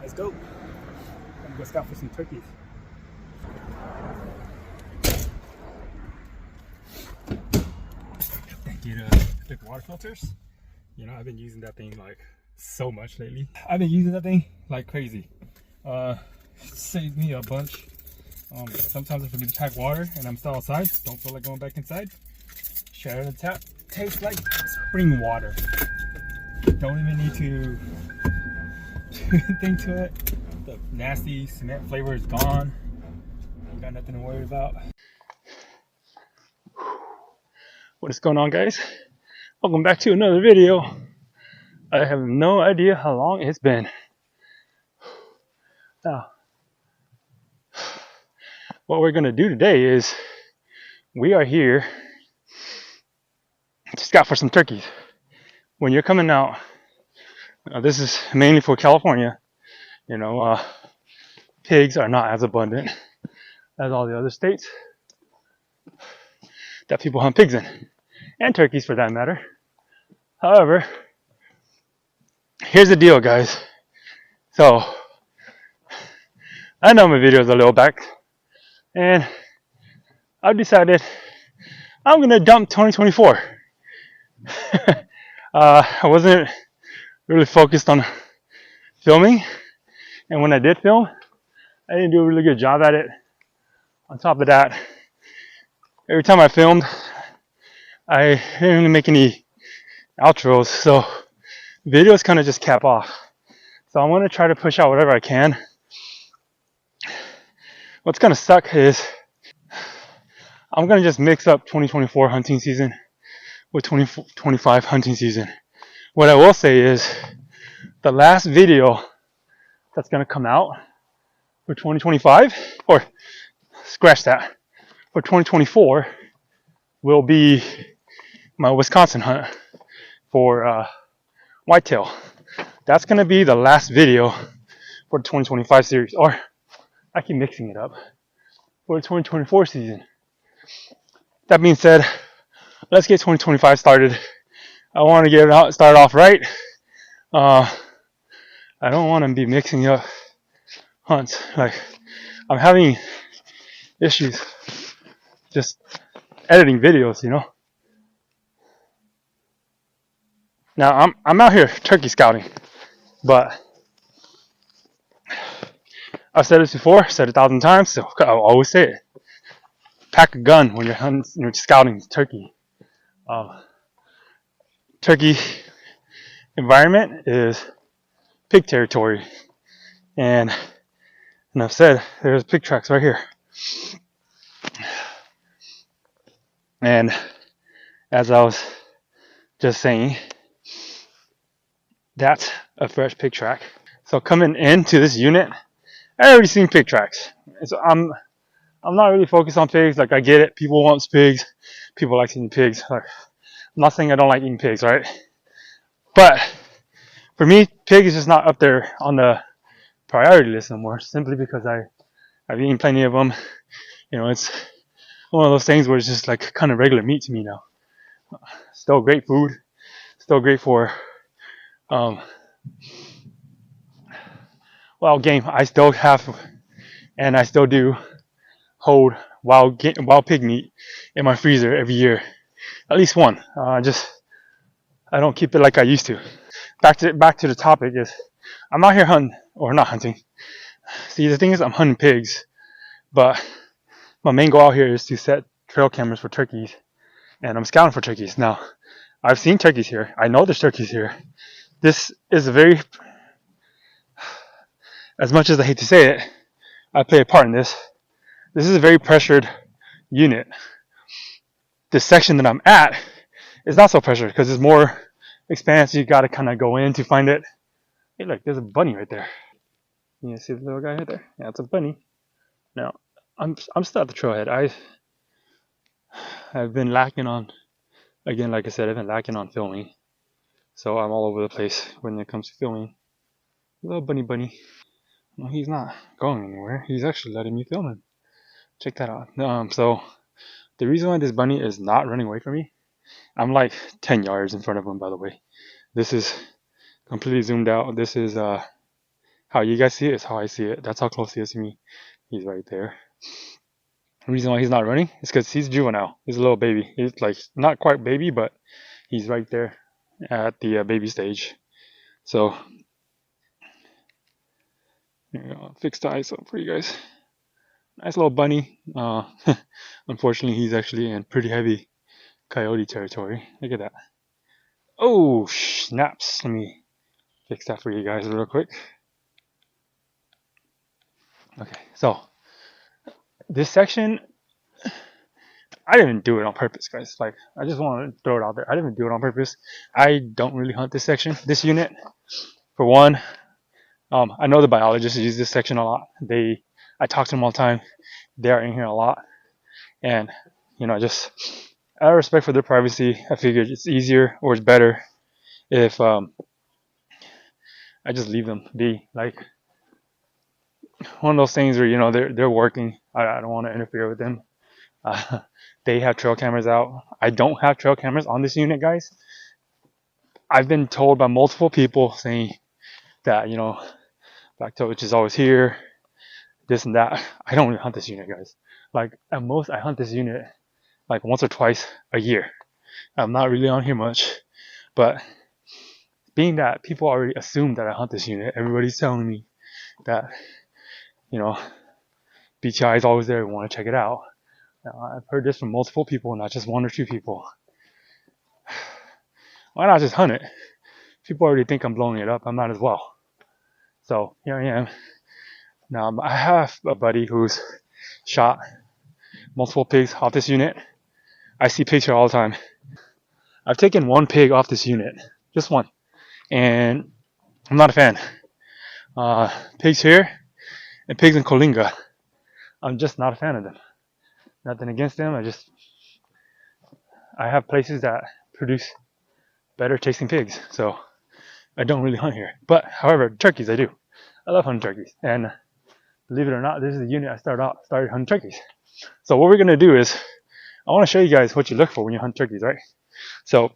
Let's go. I'm gonna go scout for some turkeys. Get thick water filters. You know, I've been using that thing like so much lately. I've been using that thing like crazy. Saved me a bunch. Sometimes if I need to pack water and I'm still outside, don't feel like going back inside, share the tap. Tastes like spring water. Don't even need to do anything to it. The nasty cement flavor is gone. Got nothing to worry about. What is going on, guys? Welcome back to another video. I have no idea how long it's been. Now, what we're gonna do today is we are here to scout for some turkeys. When you're coming out, this is mainly for California. You know, pigs are not as abundant as all the other states that people hunt pigs in, and turkeys for that matter. However, here's the deal, guys. So, I know my video is a little back, and I've decided I'm gonna dump 2024. I wasn't really focused on filming, and when I did film, I didn't do a really good job at it. On top of that, every time I filmed, I didn't really make any outros, so videos kind of just cap off. So I want to try to push out whatever I can. What's gonna suck is I'm gonna just mix up 2024 hunting season with 2025 hunting season. What I will say is the last video that's gonna come out for 2025, or scratch that, for 2024 will be my Wisconsin hunt for whitetail. That's gonna be the last video for the 2025 series, or I keep mixing it up, for the 2024 season. That being said, let's get 2025 started. I want to get it started off right. I don't want to be mixing up hunts. Like, I'm having issues just editing videos, you know. Now I'm out here turkey scouting, but I've said this before, said 1,000 times, so I'll always say it. Pack a gun when you're hunting, you're scouting turkey. Turkey environment is pig territory, and I've said there's pig tracks right here. And as I was just saying, that's a fresh pig track. So coming into this unit, I already seen pig tracks. So I'm not really focused on pigs. Like, I get it. People want pigs. People like eating pigs. Like, I'm not saying I don't like eating pigs, right? But for me, pig is just not up there on the priority list anymore, simply because I've eaten plenty of them. You know, it's one of those things where it's just like kind of regular meat to me now. Still great food. Still great for wild game. I still have, and I still do hold wild pig meat in my freezer every year, at least one. I don't keep it like I used to. Back to the topic is, I'm out here hunting, or not hunting. See, the thing is, I'm hunting pigs, but my main goal out here is to set trail cameras for turkeys, and I'm scouting for turkeys. Now, I've seen turkeys here. I know there's turkeys here. This is a very, as much as I hate to say it, I play a part in this. This is a very pressured unit. This section that I'm at is not so pressured because it's more expansive. You got to kind of go in to find it. Hey, look, there's a bunny right there. You see the little guy right there? Yeah, it's a bunny. Now, I'm still at the trailhead. I've been lacking on, again, like I said, I've been lacking on filming. So I'm all over the place when it comes to filming. Little bunny. No, he's not going anywhere. He's actually letting me film him. Check that out. So the reason why this bunny is not running away from me, I'm like 10 yards in front of him, by the way. This is completely zoomed out. This is How you guys see it is how I see it. That's how close he is to me. He's right there. The reason why he's not running is because he's juvenile. He's a little baby. He's like not quite baby, but he's right there at the baby stage. So, I'll fix the eyes up for you guys. Nice little bunny. Unfortunately, he's actually in pretty heavy coyote territory. Look at that. Oh, snaps. Let me fix that for you guys real quick. Okay, so this section, I didn't do it on purpose, guys. Like, I just want to throw it out there. I didn't do it on purpose. I don't really hunt this section, this unit. For one, I know the biologists use this section a lot. I talk to them all the time. They are in here a lot, and just out of respect for their privacy, I figured it's easier or it's better if I just leave them be. Like, one of those things where they're working. I don't want to interfere with them. They have trail cameras out. I don't have trail cameras on this unit, guys. I've been told by multiple people saying that Black Toach is always here, this and that. I don't really hunt this unit, guys. Like, at most I hunt this unit like once or twice a year. I'm not really on here much, but being that people already assume that I hunt this unit, everybody's telling me that BTI is always there and want to check it out. Now, I've heard this from multiple people, not just one or two people. Why not just hunt it? People already think I'm blowing it up. I might as well. So here I am. Now, I have a buddy who's shot multiple pigs off this unit. I see pigs here all the time. I've taken one pig off this unit, just one, and I'm not a fan. Pigs here and pigs in Coalinga, I'm just not a fan of them. Nothing against them. I have places that produce better tasting pigs, so I don't really hunt here. But however, turkeys I do. I love hunting turkeys, and believe it or not, this is the unit I started hunting turkeys. So what we're gonna do is, I want to show you guys what you look for when you hunt turkeys, right? So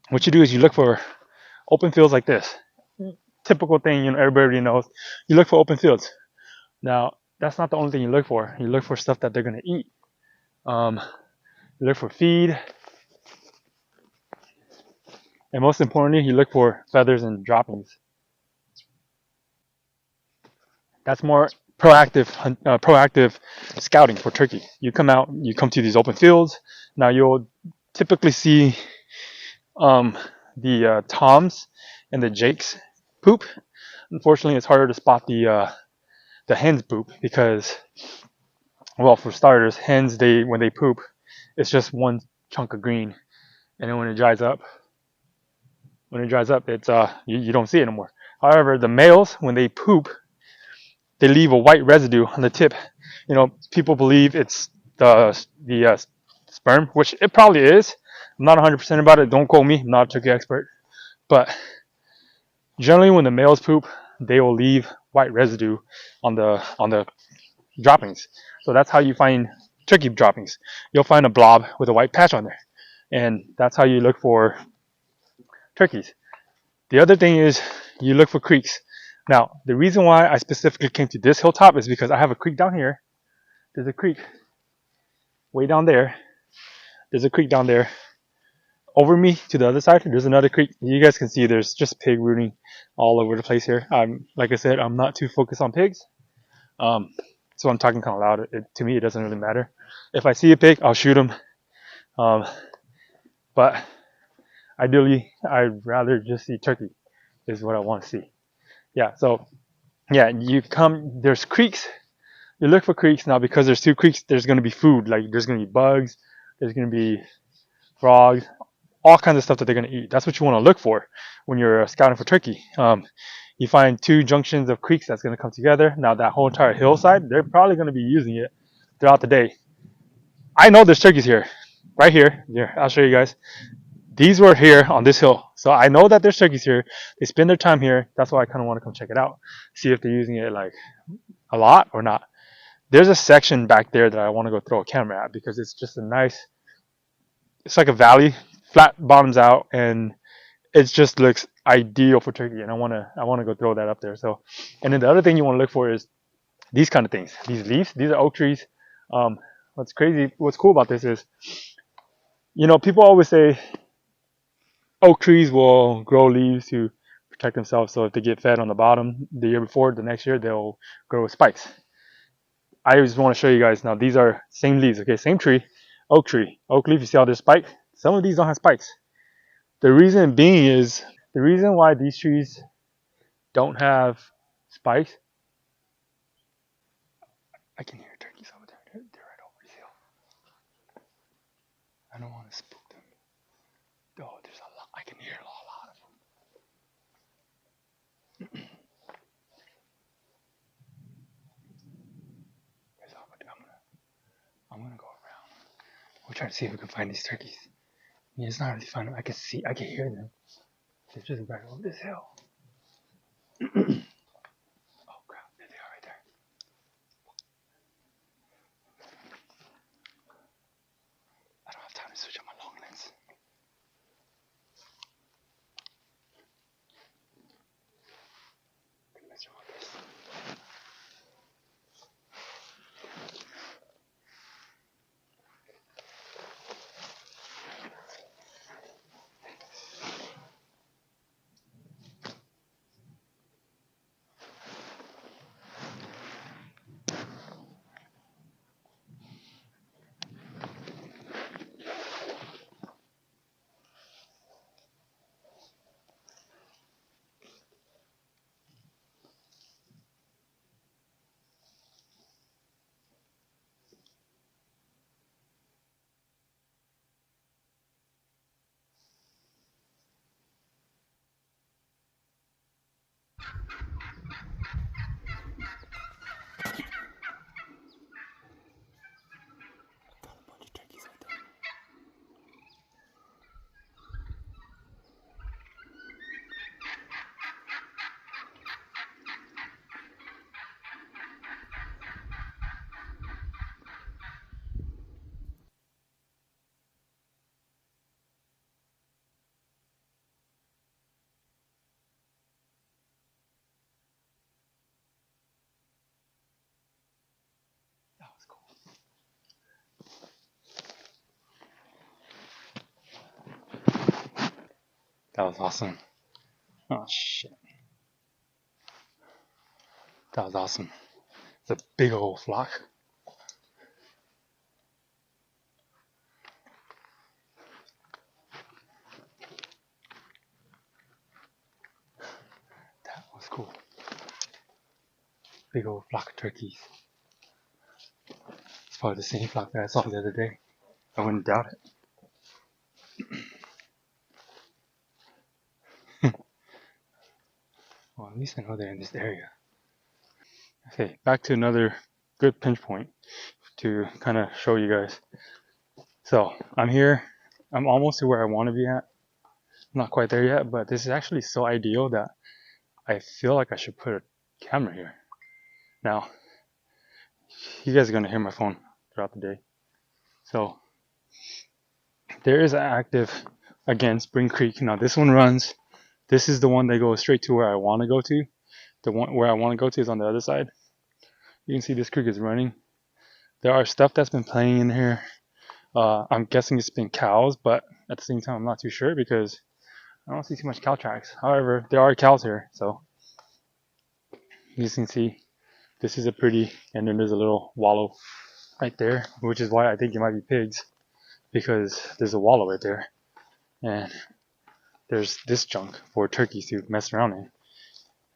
what you do is you look for open fields like this. Typical thing, everybody knows. You look for open fields. Now, that's not the only thing you look for. You look for stuff that they're gonna eat. You look for feed, and most importantly, you look for feathers and droppings. That's more proactive scouting for turkey. You come out, you come to these open fields. Now you'll typically see the toms and the jakes poop. Unfortunately, it's harder to spot the hens poop because, well, for starters, hens when they poop, it's just one chunk of green, and then when it dries up, it's you don't see it anymore. However, the males, when they poop, they leave a white residue on the tip. People believe it's the sperm, which it probably is. I'm not 100% about it. Don't quote me. I'm not a turkey expert. But generally, when the males poop, they will leave white residue on the droppings. So that's how you find turkey droppings. You'll find a blob with a white patch on there, and that's how you look for turkeys. The other thing is you look for creeks. Now, the reason why I specifically came to this hilltop is because I have a creek down here. There's a creek way down there. There's a creek down there. Over me to the other side, there's another creek. You guys can see there's just pig rooting all over the place here. Like I said, I'm not too focused on pigs. So I'm talking kind of loud. To me, it doesn't really matter. If I see a pig, I'll shoot him. But ideally, I'd rather just see turkey is what I want to see. Yeah, so yeah, there's creeks. You look for creeks. Now, because there's two creeks, there's going to be food. Like, there's going to be bugs, there's going to be frogs, all kinds of stuff that they're going to eat. That's what you want to look for when you're scouting for turkey. You find two junctions of creeks that's going to come together. Now, that whole entire hillside, they're probably going to be using it throughout the day. I know there's turkeys here, right here. Here, I'll show you guys. These were here on this hill. So I know that there's turkeys here. They spend their time here. That's why I kind of want to come check it out. See if they're using it like a lot or not. There's a section back there that I want to go throw a camera at because it's just it's like a valley, flat bottoms out, and it just looks ideal for turkey, and I wanna go throw that up there. So, and then the other thing you want to look for is these kind of things. These leaves, these are oak trees. What's crazy, what's cool about this is, people always say oak trees will grow leaves to protect themselves. So if they get fed on the bottom the year before, the next year they'll grow spikes. I just want to show you guys now. These are same leaves, okay, same tree, oak leaf. You see how there's spike? Some of these don't have spikes. The reason being is the reason why these trees don't have spikes. I can hear turkeys over there. They're right over the hill. I don't want to spook them. Oh, there's a lot. I can hear a lot of them. I'm gonna go around. We'll try to see if we can find these turkeys. I mean, it's not really fun. I can hear them. They're just right over this hill. Oh crap! There they are, right there. I don't have time to switch up my long lens. That was cool. That was awesome. Oh shit. That was awesome. It's a big old flock. That was cool. Big old flock of turkeys. It's probably the same flock that I saw the other day. I wouldn't doubt it. Well, at least I know they're in this area. Okay, back to another good pinch point to kind of show you guys. So I'm here. I'm almost to where I want to be at. I'm not quite there yet, but this is actually so ideal that I feel like I should put a camera here. Now, you guys are going to hear my phone throughout the day. So there is an active, again, Spring Creek. Now this one runs. This is the one that goes straight to where I want to go to. The one where I want to go to is on the other side. You can see this creek is running. There are stuff that's been playing in here. I'm guessing it's been cows, but at the same time, I'm not too sure because I don't see too much cow tracks. However, there are cows here, so you can see this is a pretty, and then there's a little wallow right there, which is why I think it might be pigs, because there's a wallow right there, and there's this junk for turkeys to mess around in.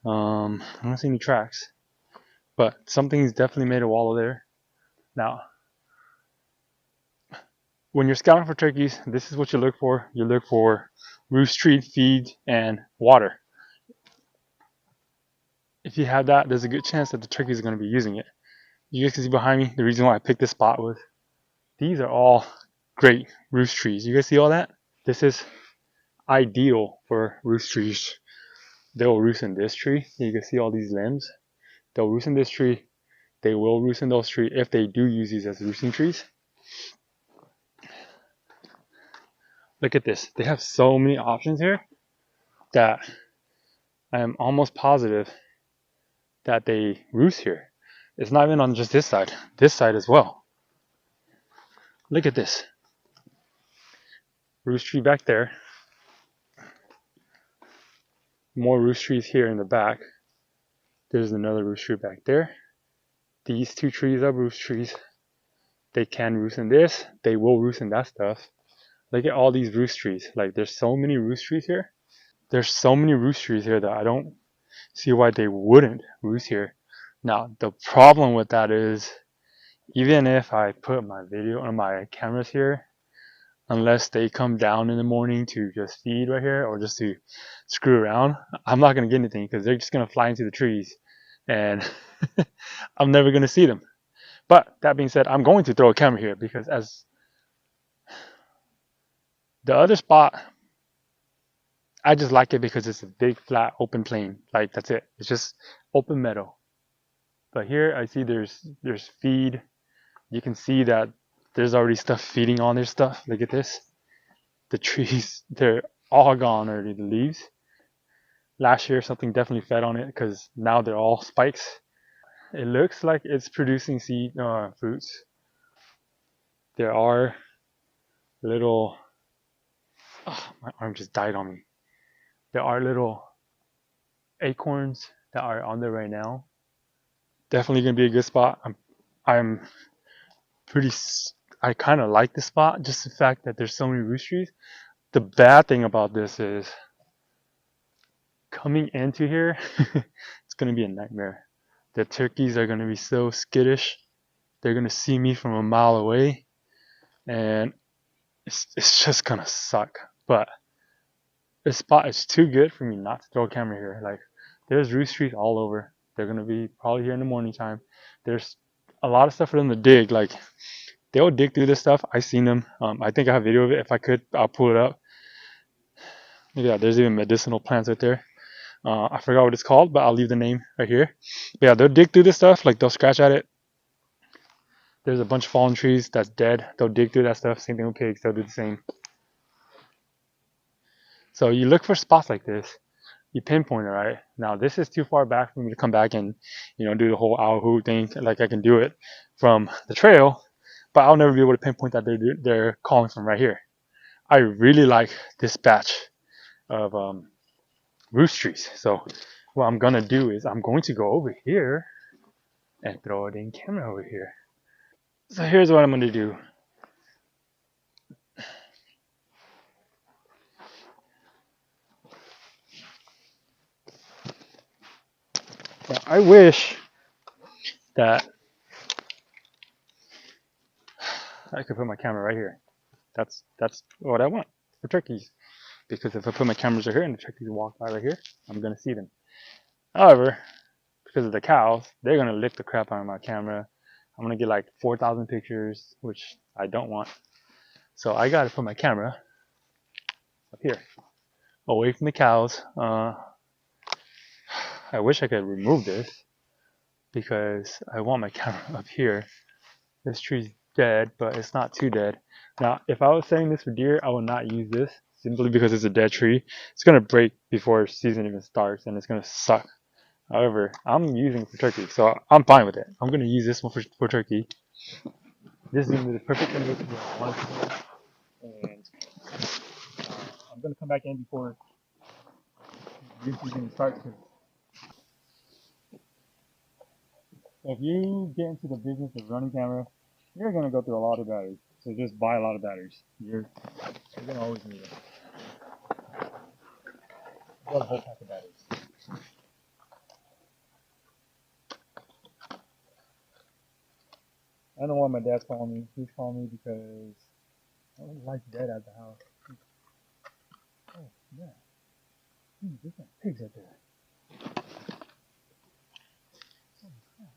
I don't see any tracks, but something's definitely made a wallow there. Now, when you're scouting for turkeys, this is what you look for. You look for roost tree, feed, and water. If you have that, there's a good chance that the turkeys are going to be using it. You guys can see behind me, the reason why I picked this spot was these are all great roost trees. You guys see all that? This is ideal for roost trees. They'll roost in this tree. You can see all these limbs. They'll roost in this tree. They will roost in those trees if they do use these as roosting trees. Look at this. They have so many options here. that I am almost positive that they roost here. It's not even on just this side as well. Look at this. Roost tree back there. More roost trees here in the back. There's another roost tree back there. These two trees are roost trees. They can roost in this. They will roost in that stuff. Look at all these roost trees. Like, there's so many roost trees here. There's so many roost trees here that I don't see why they wouldn't roost here. Now, the problem with that is, even if I put my video on my cameras here, unless they come down in the morning to just feed right here or just to screw around, I'm not going to get anything because they're just going to fly into the trees and I'm never going to see them. But that being said, I'm going to throw a camera here because as the other spot, I just like it because it's a big flat open plain. Like, that's it. It's just open meadow. But here I see there's feed. You can see that there's already stuff feeding on their stuff. Look at this. The trees, they're all gone already, the leaves. Last year something definitely fed on it because now they're all spikes. It looks like it's producing seed fruits. There are little, oh, my arm just died on me. There are little acorns that are on there right now. Definitely gonna be a good spot. I'm pretty, I kind of like this spot, just the fact that there's so many roost trees. The bad thing about this is coming into here, it's gonna be a nightmare. The turkeys are gonna be so skittish. They're gonna see me from a mile away, and it's just gonna suck. But this spot is too good for me not to throw a camera here. Like, there's roost trees all over. They're gonna be probably here in the morning time. There's a lot of stuff for them to dig. Like, they'll dig through this stuff. I've seen them. I think I have video of it. If I could, I'll pull it up. Yeah, there's even medicinal plants right there. I forgot what it's called, but I'll leave the name right here. But yeah, they'll dig through this stuff. Like, they'll scratch at it. There's a bunch of fallen trees that's dead. They'll dig through that stuff. Same thing with pigs. They'll do the same. So you look for spots like this. You pinpoint it, right? Now, this is too far back for me to come back and, do the whole owl hoot thing. Like, I can do it from the trail, but I'll never be able to pinpoint that they're calling from right here. I really like this batch of roost trees. So what I'm gonna do is I'm going to go over here and throw it in camera over here. So here's what I'm gonna do. Now, I wish that I could put my camera right here. That's what I want for turkeys. Because if I put my cameras right here and the turkeys walk by right here, I'm gonna see them. However, because of the cows, they're gonna lick the crap out of my camera. I'm gonna get like 4,000 pictures, which I don't want. So I gotta put my camera up here, away from the cows. I wish I could remove this because I want my camera up here. This tree's dead, but it's not too dead. Now, if I was setting this for deer, I would not use this simply because it's a dead tree. It's gonna break before season even starts, and it's gonna suck. However, I'm using it for turkey, so I'm fine with it. I'm gonna use this one for turkey. This is gonna be the perfect condition I want it to be. And I'm gonna come back in before deer season starts. If you get into the business of running camera, you're gonna go through a lot of batteries. So just buy a lot of batteries. You're gonna always need them. Got a whole pack of batteries. I don't know why my dad's calling me. He's calling me because I don't like dead at the house. Oh, yeah. There's some pigs out there. Holy crap.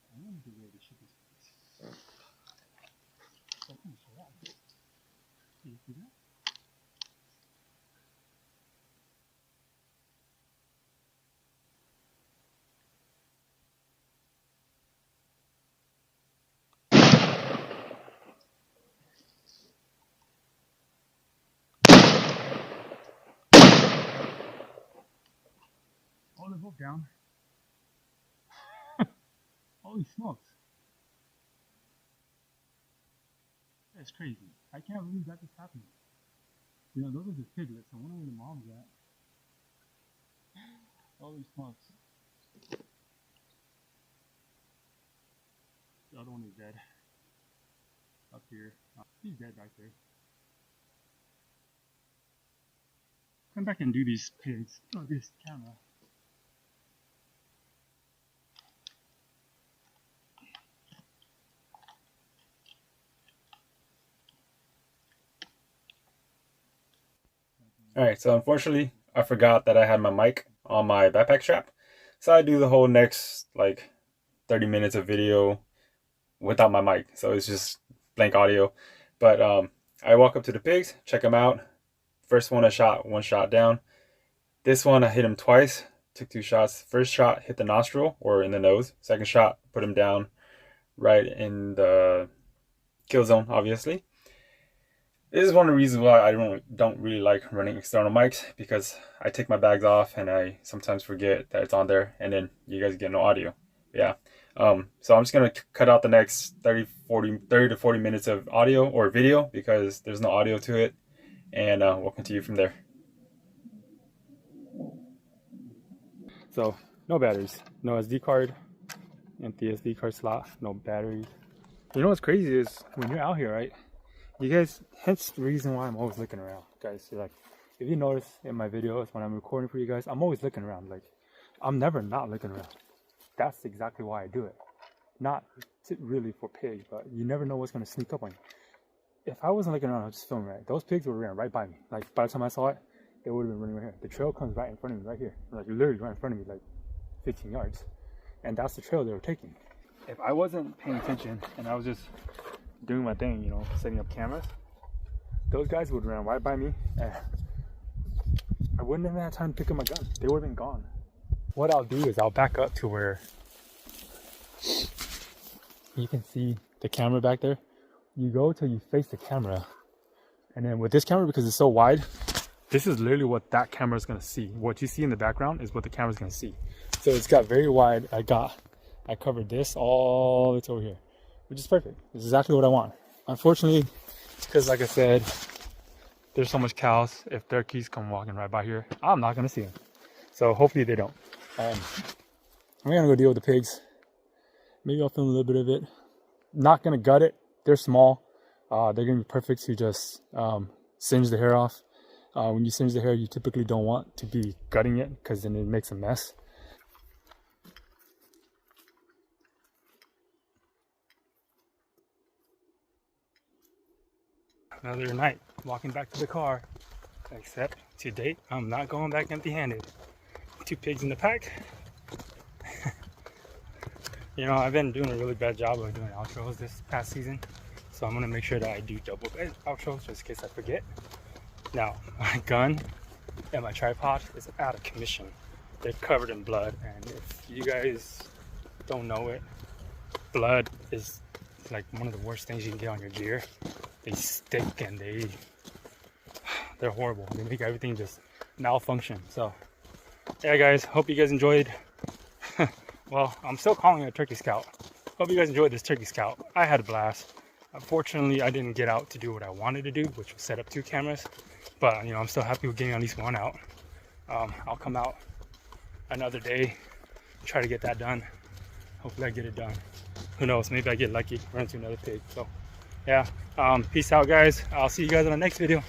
I want to be ready to shoot these pigs. Oh, come on, do you see that? both down. Holy smokes. That's crazy. I can't believe that just happened. You know, those are just piglets. I wonder where the mom's at. Holy smokes. The other one is dead. Up here. He's dead right there. Come back and do these pigs. Oh, this camera. Alright, so unfortunately, I forgot that I had my mic on my backpack strap. So I do the whole next, like, 30 minutes of video without my mic. So it's just blank audio. But I walk up to the pigs, check them out. First one I shot, one shot down. This one I hit him twice, took 2 shots. First shot hit the nostril, or in the nose. Second shot put him down right in the kill zone, obviously. This is one of the reasons why I don't really like running external mics, because I take my bags off and I sometimes forget that it's on there, and then you guys get no audio. Yeah. So I'm just going to cut out the next 30 to 40 minutes of audio or video because there's no audio to it, and we'll continue from there. So, no batteries, no SD card, empty SD card slot, no batteries. You know what's crazy is when you're out here, right? You guys, hence the reason why I'm always looking around, guys. So, like, if you notice in my videos when I'm recording for you guys, I'm always looking around. Like, I'm never not looking around. That's exactly why I do it. Not really for pigs, but you never know what's going to sneak up on you. If I wasn't looking around, I was just filming, right? Those pigs would have ran right by me. Like, by the time I saw it, they would have been running right here. The trail comes right in front of me, right here. Like, literally right in front of me, like 15 yards. And that's the trail they were taking. If I wasn't paying attention and I was just doing my thing, you know, setting up cameras, those guys would run right by me and I wouldn't have had time to pick up my gun. They would have been gone. What I'll do is I'll back up to where you can see the camera back there. You go till you face the camera, and then with this camera, because it's so wide, this is literally what that camera is going to see. What you see in the background is what the camera is going to see. So it's got very wide. I covered this all the way over here, which is perfect. It's exactly what I want. Unfortunately, because like I said, there's so much cows. If turkeys come walking right by here, I'm not going to see them. So hopefully they don't. I'm going to go deal with the pigs. Maybe I'll film a little bit of it. Not going to gut it. They're small. They're going to be perfect to just singe the hair off. When you singe the hair, you typically don't want to be gutting it because then it makes a mess. Another night walking back to the car, except to date I'm not going back empty-handed. 2 pigs in the pack. You know, I've been doing a really bad job of doing outros this past season, so I'm gonna make sure that I do double outros just in case I forget. Now, my gun and my tripod is out of commission. They're covered in blood, and if you guys don't know it, blood is like one of the worst things you can get on your gear. They stick and they're horrible. They make everything just malfunction. So yeah, guys, hope you guys enjoyed. Well, I'm still calling it a turkey scout. Hope you guys enjoyed this turkey scout. I had a blast. Unfortunately, I didn't get out to do what I wanted to do, which was set up 2 cameras. But you know, I'm still happy with getting at least 1 out. I'll come out another day, try to get that done. Hopefully I get it done. Who knows, maybe I get lucky, run into another pig. So yeah, peace out, guys. I'll see you guys in the next video.